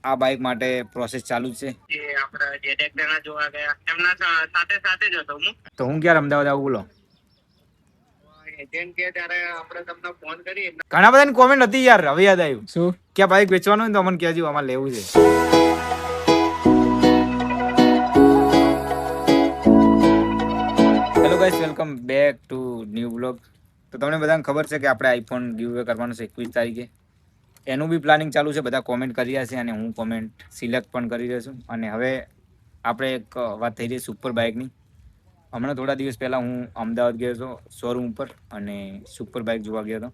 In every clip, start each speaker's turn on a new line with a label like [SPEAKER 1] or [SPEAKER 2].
[SPEAKER 1] આ બાઇક માટે પ્રોસેસ ચાલુ જ છે.
[SPEAKER 2] જે આપણા જે ટેક્ટરના જોવા ગયા એમના સાથે સાથે જ હતો હું.
[SPEAKER 1] તો હું ક્યારે અમદાવાદ આવું બોલો?
[SPEAKER 2] એજન્ટ કે ત્યારે આપણે તમને ફોન કરી.
[SPEAKER 1] ઘણા બધાની કોમેન્ટ હતી યાર, હવે યાદ આવ્યું. શું કે બાઇક વેચવાનું હોય તો અમને કહેજો, અમારે લેવું છે. Hello guys, welcome back to new blog. તો તમને બધાને ખબર છે કે આપણે આઈફોન ગીવ કરવાનું છે 21 તારીખે. એનું બી પ્લાનિંગ ચાલુ છે, બધા કોમેન્ટ કરી રહ્યા છે અને હું કોમેન્ટ સિલેક્ટ પણ કરી રહ્યો છું. અને હવે આપણે એક વાત થઈ રહી સુપર બાઇકની. હમણાં થોડા દિવસ પહેલાં હું અમદાવાદ ગયો હતો શોરૂમ ઉપર અને સુપર બાઇક જોવા ગયો હતો.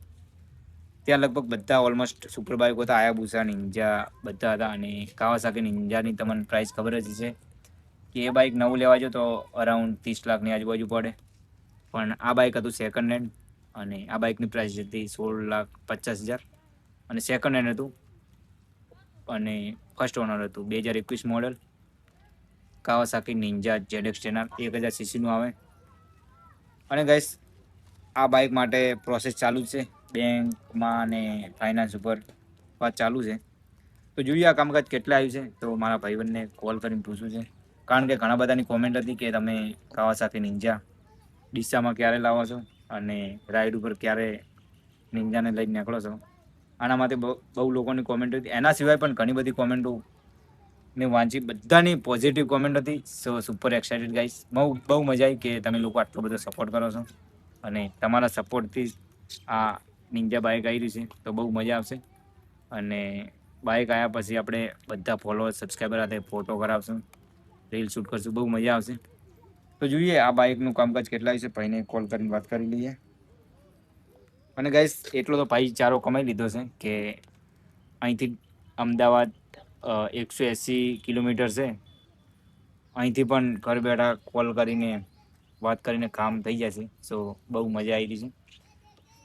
[SPEAKER 1] ત્યાં લગભગ બધા ઓલમોસ્ટ સુપર બાઇકો હતા, હાયાબુસા, નિંજા બધા હતા. અને કાવાસાકી નિંજાની તમને પ્રાઇસ ખબર જ છે કે એ બાઇક નવું લેવા જો તો અરાઉન્ડ 30 લાખની આજુબાજુ પડે. પણ આ બાઇક હતું સેકન્ડ હેન્ડ અને આ બાઇકની પ્રાઇસ હતી 16,50,000 અને સેકન્ડ હેન્ડ હતું અને ફર્સ્ટ ઓનર હતું. 2021 મોડલ કાવાસાકી નિંજા ZX ચેનલ 1000 સીસીનું આવે. અને ગાઈસ આ બાઇક માટે પ્રોસેસ ચાલુ જ છે, બેંકમાં અને ફાઇનાન્સ ઉપર વાત ચાલુ છે. તો જોઈએ આ કામકાજ કેટલા આવ્યું છે. તો મારા ભાઈબંધને કોલ કરીને પૂછવું છે, કારણ કે ઘણા બધાની કોમેન્ટ હતી કે તમે કાવાસાકી નિંજા ડીસામાં ક્યારે લાવો છો અને રાઈડ ઉપર ક્યારે નિંજાને લઈને નીકળો છો. આના માટે બહુ લોકોની કોમેન્ટ હતી. એના સિવાય પણ ઘણી બધી કોમેન્ટો મેં વાંચી, બધાની પોઝિટિવ કોમેન્ટ હતી. સો સુપર એક્સાઇટેડ ગાઈસ, બહુ મજા આવી કે તમે લોકો આટલો બધો સપોર્ટ કરો છો અને તમારા સપોર્ટથી આ નિંજા બાઇક આવી રહી છે. તો બહુ મજા આવશે. અને બાઇક આવ્યા પછી આપણે બધા ફોલોઅર્સ સબસ્ક્રાઈબર સાથે ફોટો કરાવશું, રીલ શૂટ કરશું, બહુ મજા આવશે. તો જોઈએ આ બાઇકનું કામકાજ કેટલા છે. ભાઈને કોલ કરીને વાત કરી લઈએ. અને ગાઈસ એટલો તો ભાઈચારો કમાઈ લીધો છે કે અહીંથી અમદાવાદ 180 કિલોમીટર છે. અહીંથી પણ ઘર બેઠા કોલ કરીને વાત કરીને કામ થઈ જશે. સો બહુ મજા આવી રહી છે.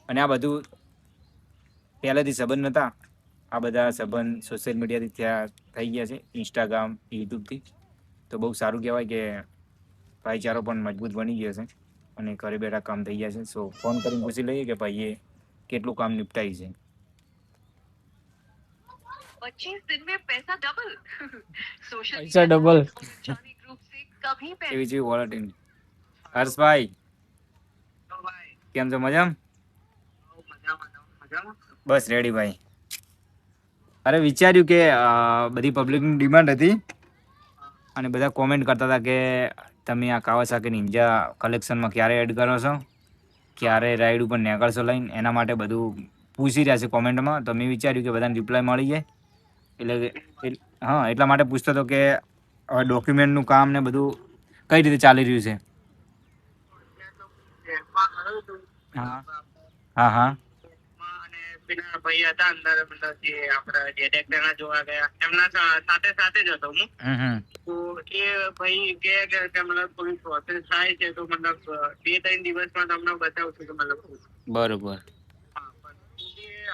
[SPEAKER 1] અને આ બધું પહેલાંથી સંબંધ નહોતા, આ બધા સંબંધ સોશિયલ મીડિયાથી ત્યાં થઈ ગયા છે, ઇન્સ્ટાગ્રામ, યુટ્યુબથી. તો બહુ સારું કહેવાય કે ભાઈચારો પણ મજબૂત બની ગયો છે અને ઘરે બેઠા કામ થઈ ગયા છે. સો ફોન કરીને પૂછી લઈએ કે ભાઈએ કેટલું કામ નિપટાયું છે.
[SPEAKER 2] 25 दिन में पैसा डबल
[SPEAKER 1] પૈસા ડબલ એવી જેવી વોલેટિન. હર્ષભાઈ કેમ છો? મજામાં? બસ રેડી ભાઈ. અરે વિચાર્યું કે બધી પબ્લિકની ડિમાન્ડ હતી અને બધા કોમેન્ટ કરતા હતા કે તમે આ કાવાસાકી નિંજા કલેક્શનમાં ક્યારે એડ કરો છો, ક્યારે રાઈડ ઉપર નીકળશો લઈને. એના માટે બધું પૂછી રહ્યા છે કોમેન્ટમાં. તો મેં વિચાર્યું કે બધાને રિપ્લાય મળી જાય એટલે હા, એટલા માટે પૂછતો હતો કે હવે ડોક્યુમેન્ટનું કામ ને બધું કઈ રીતે ચાલી રહ્યું છે. હા હા હા
[SPEAKER 2] પેલા ભાઈ હતા અંદર, મતલબ જે આપણા જે ટેક્ટરના જોવા ગયા એમના સાથે સાથે જ હતો હું. તો એ ભાઈ કે મતલબ થોડી પ્રોસેસ થાય છે તો મતલબ 2-3 દિવસમાં તમને બતાવશું કે મતલબ
[SPEAKER 1] બરોબર.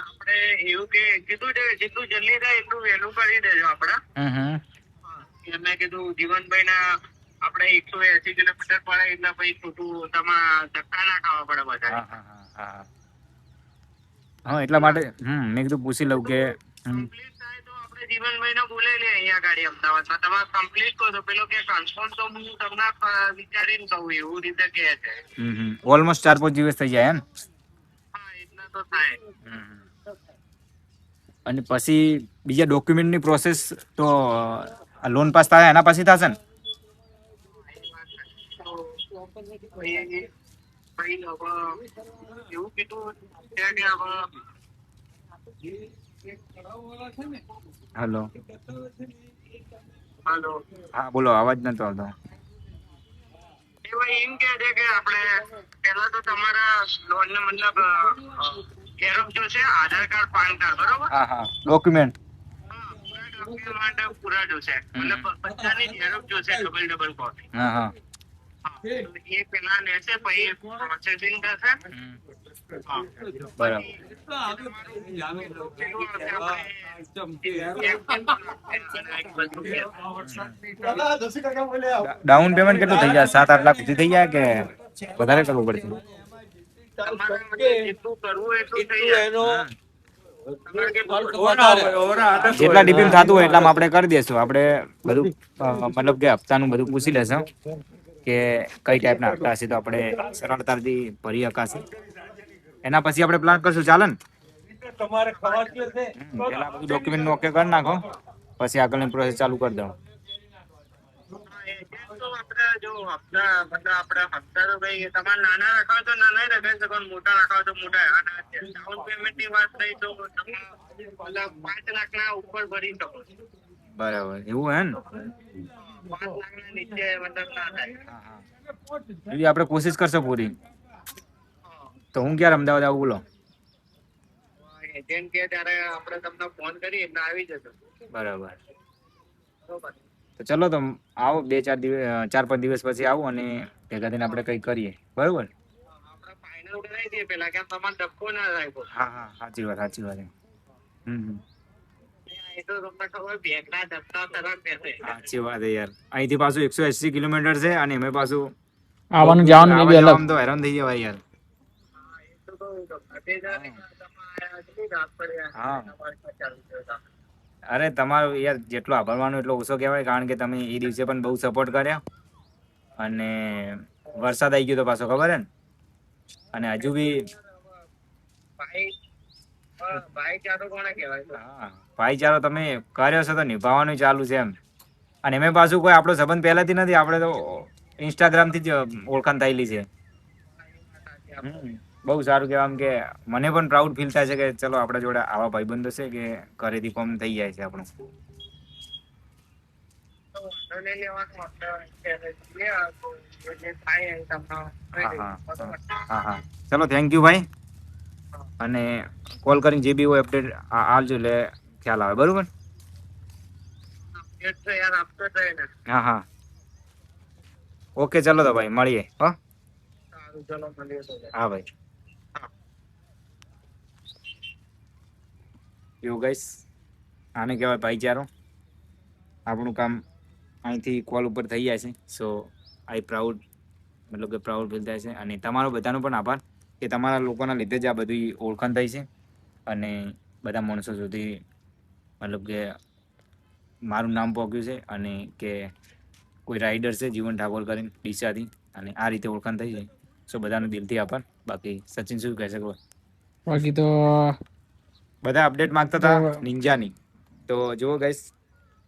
[SPEAKER 2] આપણે એવું કે જેટલું જલ્દી થાય એટલું વહેલું કરી દેજો આપડા. મેં કીધું જીવનભાઈ ના આપણે 180 કિલોમીટર પડે એટલે ભાઈ ખોટું તમારા ધક્કા ના ખાવા પડે બધા.
[SPEAKER 1] હા એટલા માટે મેં કીધું પૂછી લઉં કે
[SPEAKER 2] કમ્પ્લીટ થાય તો આપણે જીવનભાઈ ને બોલાવી લે અહીંયા ગાડી અમદાવાદમાં. તમે કમ્પ્લીટ કહો તો પેલો કે કન્ફર્મ તો હું તમને વિચારીને કહું એવું રીતે કહે છે.
[SPEAKER 1] ઓલમોસ્ટ 4-5 દિવસ થઈ જાય એમ.
[SPEAKER 2] હા એટલા તો થાય.
[SPEAKER 1] અને પછી બીજા ડોક્યુમેન્ટની પ્રોસેસ તો લોન પાસ થાય એના પછી થશે ને?
[SPEAKER 2] એવું કીધું કે
[SPEAKER 1] હેલો
[SPEAKER 2] હાલો.
[SPEAKER 1] હા બોલો, અવાજ નતો આવતો.
[SPEAKER 2] એમ કે છે કે આપણે પહેલા તો તમારા લોન ને મતલબ ઝેરોક્ષ જોશે, આધાર કાર્ડ, પાન કાર્ડ, બરોબર?
[SPEAKER 1] હા હા ડોક્યુમેન્ટ
[SPEAKER 2] પૂરા જોશે, મતલબ બધાની ઝેરોક્ષ જોશે, ડબલ કોપી.
[SPEAKER 1] હા હા
[SPEAKER 2] એ પેલા લેશે પછી પ્રોસેસિંગ થશે.
[SPEAKER 1] બરાબર. ડાઉન પેમેન્ટ કેટલું થઈ જાય? 7-8 લાખ સુધી થઈ જાય કે વધારે કરવું પડશે?
[SPEAKER 2] જેટલું કરવું એટલું થઈ જાય. તમારે કેટલું
[SPEAKER 1] જેટલા ડીપીમાં થતું હોય એટલામાં આપણે કરી દઈશું. આપણે બધું મતલબ કે હપ્તાનું બધું પૂછી લેશું કે કઈ ટાઈપના હપ્તા હશે તો આપણે સરળતાથી ભરી શકાશે. એના પછી આપણે પ્લાન કરશું. ચાલે ને? પેલા બધું ડોક્યુમેન્ટ ઓકે કરી નાખો, પછી આગળની પ્રોસેસ ચાલુ કરી દો.
[SPEAKER 2] તો આપણે જો હપ્તા મતલબ આપણે હપ્તા તો ભાઈ તમારે નાના રાખવા તો નાના રખાઈ શકો, મોટા રાખવા તો મોટા. અને ડાઉન પેમેન્ટ ની વાત થઈ તો તમે મતલબ 5 લાખના ઉપર ભરી શકો.
[SPEAKER 1] બરાબર, એવું હે ને?
[SPEAKER 2] 5 લાખના નીચે મતલબ ના થાય.
[SPEAKER 1] એવી આપણે કોશિશ કરશો પૂરી. તો હું ક્યારે અમદાવાદ આવું બોલો?
[SPEAKER 2] એજન્ટ કે ત્યારે આપણે તમને ફોન કરીએ એટલે આવી જજો.
[SPEAKER 1] બરાબર.
[SPEAKER 2] બરોબર.
[SPEAKER 1] તો ચલો, તો આવો 4 દિવસ પછી આવો અને ભેગા થઈને આપણે કંઈક કરીએ. બરોબર?
[SPEAKER 2] આપણે ફાઇનલ કરાવી દઈએ પેલા, કેમ તમારે ધક્કો ના થાય કોઈ.
[SPEAKER 1] હા, સાચી વાત.
[SPEAKER 2] એ તો તમને ખબર બેગના ધક્કા તરત બેસે.
[SPEAKER 1] સાચી વાત છે યાર. અહીંથી પાછું 180 કિલોમીટર છે અને એમાં પાછું
[SPEAKER 3] આવવાનું જવાનું એ બી અલગ.
[SPEAKER 1] આમ તો હેરાન થઈ જવાય યાર.
[SPEAKER 2] એ તો કહું તમને. તે જાણે તમારે કેટલી રાત પડી આ
[SPEAKER 1] હા.
[SPEAKER 2] તમારે ચાલુ થયો.
[SPEAKER 1] અરે તમારો યાર જેટલો આભારવાનો એટલો ઓછો કહેવાય, કારણ કે તમે એ દિવસે પણ બહુ સપોર્ટ કર્યા અને વરસાદ આવી ગયો તો પાછો, ખબર હે ને? અને હજુ બી
[SPEAKER 2] ભાઈચારો કોને કહેવાય?
[SPEAKER 1] હા, ભાઈચારો તમે કર્યો છે તો નિભાવવાનું ચાલુ છે એમ. અને એમાં પાછું કોઈ આપણો સંબંધ પહેલાથી નથી, આપણે તો ઇન્સ્ટાગ્રામ થી જ ઓળખાણ થયેલી છે. બહુ સારું કહેવાય. આમ કે મને પણ પ્રાઉડ ફીલ થાય છે કે ચલો આપણા જોડે આવા ભાઈબંધો છે કે ઘરેથી કોમ થઈ જાય છે આપણું. હા. ચલો, થેન્ક યુ ભાઈ. અને કોલ કરીને જે બી હોય અપડેટ આલજો એટલે ખ્યાલ આવે. બરોબર? હા. ઓકે, ચલો તો ભાઈ મળીએ. હા ભાઈ. એવું ગાઈસ, આને કહેવાય ભાઈચારો. આપણું કામ અહીંથી કોલ ઉપર થઈ જાય છે. સો આઈ પ્રાઉડ, મતલબ કે પ્રાઉડ ફીલ થાય છે. અને તમારો બધાનો પણ આભાર કે તમારા લોકોના લીધે જ આ બધી ઓળખાણ થઈ છે અને બધા માણસો સુધી મતલબ કે મારું નામ પહોંચ્યું છે. અને કે કોઈ રાઇડર છે જીવન ઠાકોર કરીને ડીસાથી, અને આ રીતે ઓળખાણ થઈ જાય. સો બધાનો દિલથી આભાર. બાકી સચિન શું કહે છે?
[SPEAKER 3] બાકી તો
[SPEAKER 1] બધા અપડેટ માંગતા હતા નિંજાની. તો જુઓ ગાઈસ,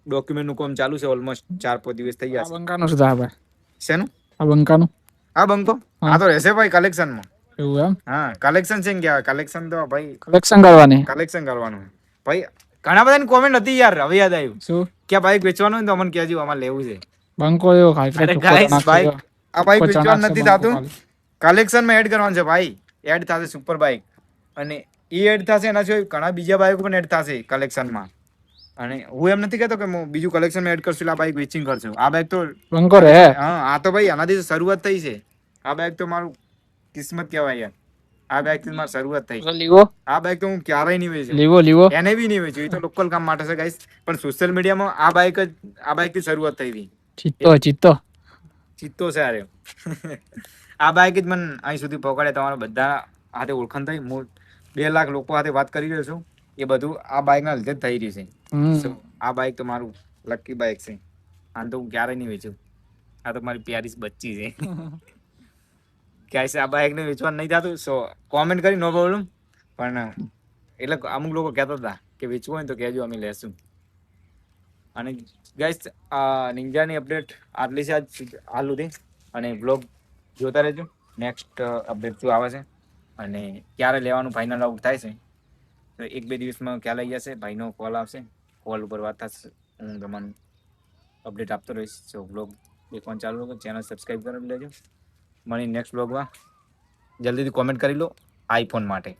[SPEAKER 1] ડોક્યુમેન્ટનું કામ ચાલુ છે. ઓલમોસ્ટ 4-5 દિવસ થઈ
[SPEAKER 3] આ
[SPEAKER 1] જશે.
[SPEAKER 3] બંકાનું શું થાય ભાઈ?
[SPEAKER 1] શેનું?
[SPEAKER 3] આ બંકાનું
[SPEAKER 1] આ બંકો આ તો રહેશે ભાઈ કલેક્શનમાં.
[SPEAKER 3] એવું એમ?
[SPEAKER 1] હા, કલેક્શન છે ને કહેવાય. કલેક્શન તો ભાઈ
[SPEAKER 3] કલેક્શન કરવાની
[SPEAKER 1] કલેક્શન કરવાનું ભાઈ. ઘણા બધાની કોમેન્ટ હતી યાર, હવે યાદ આવ્યું
[SPEAKER 3] શું
[SPEAKER 1] કે આ બાઈક વેચવાનું હોય તો અમને કહેજો, અમારે લેવું છે.
[SPEAKER 3] બંકો એવો ખાય
[SPEAKER 1] અરે ગાઈસ, બાઈક આ બાઈક વેચવાનું નથી થતું, કલેક્શનમાં એડ કરવાનું છે ભાઈ. એડ થશે સુપર બાઈક, અને એ એડ થશે એના સિવાય ઘણા બીજા બાઈકો પણ એડ થશે કલેક્શનમાં. અને હું એમ નથી કહેતો કે હું બીજું કલેક્શનમાં એડ કરશું એટલે આ બાઈક વેચિંગ કરશું. આ બાઈક તો
[SPEAKER 3] બંકો રે.
[SPEAKER 1] હા, આ તો ભાઈ આનાથી શરૂઆત થઈ છે. આ બાઈક તો મારું કિસ્મત કહેવાય યાર. આ બાઈક થી મારી શરૂઆત થઈ.
[SPEAKER 3] લીવો
[SPEAKER 1] આ બાઈક તો હું ક્યારેય નહીં વેચ્યું,
[SPEAKER 3] લીવો
[SPEAKER 1] એને બી નહીં વેચ્યું. એ તો લોકલ કામ માટે છે ગાઈસ. પણ સોશિયલ મીડિયામાં આ બાઈક થી શરૂઆત થઈ હતી. ચિત્તો છે આરે. આ બાઈક જ મને અહીં સુધી પહોંચાડે. તમારા બધા હાથે ઓળખાણ થઈ. હું 2 લાખ લોકો સાથે વાત કરી રહ્યો છું. એ બધું આ બાઈકના લીધે જ થઈ રહ્યું છે. So, આ બાઈક તો મારું લકી બાઈક છે. આને તો હું ક્યારેય નહીં વેચું. આ તો મારી પ્યારી બચ્ચી છે. ગાઈસ, આ બાઈકને વેચવાનું નહીં થતું. સો કોમેન્ટ કરી, નો પ્રોબ્લેમ. પણ એટલે અમુક લોકો કહેતા હતા કે વેચવું હોય તો કહેજો, અમે લેશું. અને ગાઈસ, નિંજાની અપડેટ આટલી છે હાલ સુધી. અને બ્લોગ જોતા રહેજો. નેક્સ્ટ અપડેટ શું આવે છે અને ક્યારે લેવાનું ફાઇનલ આઉટ થાય છે તો 1-2 દિવસમાં ખ્યાલ આવી જશે. ભાઈનો કોલ આવશે, કોલ ઉપર વાત થશે. હું તમને અપડેટ આપતો રહીશ. સો બ્લોગ દેખવાનું ચાલુ રાખો, ચેનલ સબસ્ક્રાઈબ કરી લેજો. મળી નેક્સ્ટ બ્લોગમાં. જલ્દીથી કોમેન્ટ કરી લો આઈફોન માટે.